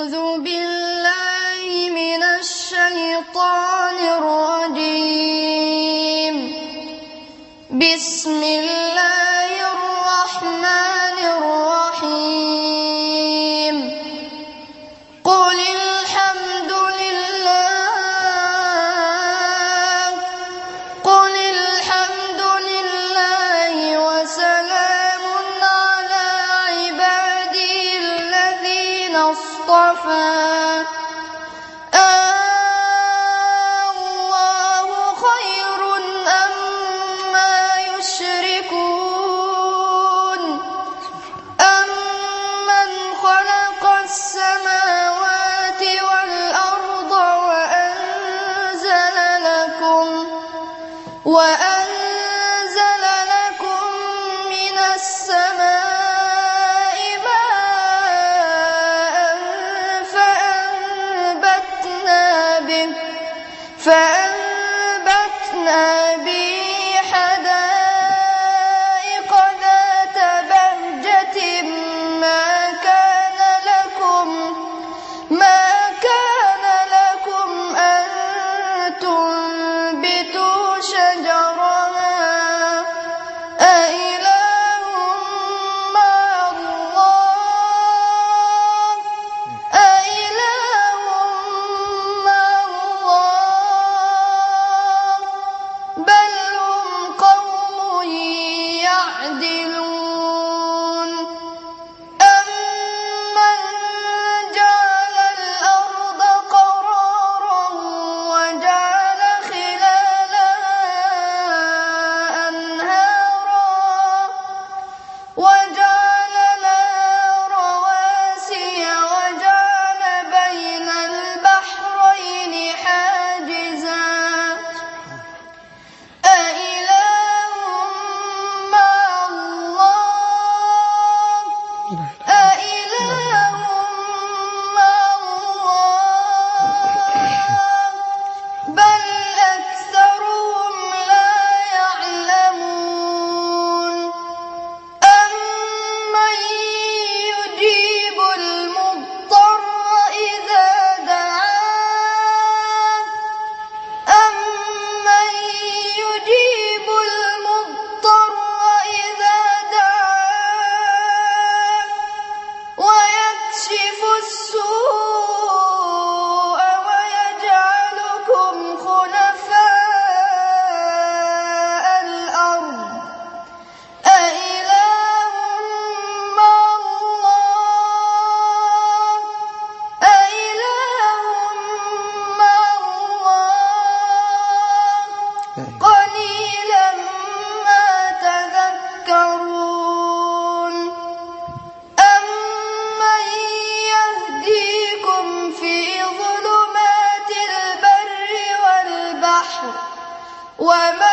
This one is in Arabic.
أعوذ بالله من الشيطان الرجيم. بسم الله الرحمن الرحيم. قل الحمد لله وسلام على عباده الذين اصطفى. الله خير أما يشركون. أمن خلق السماوات والأرض وأنزل لكم من السماء ماء فأنبتنا به حدائق ذات بهجة ما كان لكم أن تنبتوا شجرها. أإله مع الله بل هم قوم يعدلون. أمن جعل الأرض قرارا وجعل خلالها أنهارا وجعل لها رواسي وجعل بين البحرين حاجزا. أإله مع الله بل أكثرهم لا يعلمون. أمن يجيب المضطر إذا دعاه ويكشف السوء ويجعلكم خلفاء الأرض. أإله مع الله قليلا ما تذكرون. أمن يهديكم في ظلمات البر والبحر وما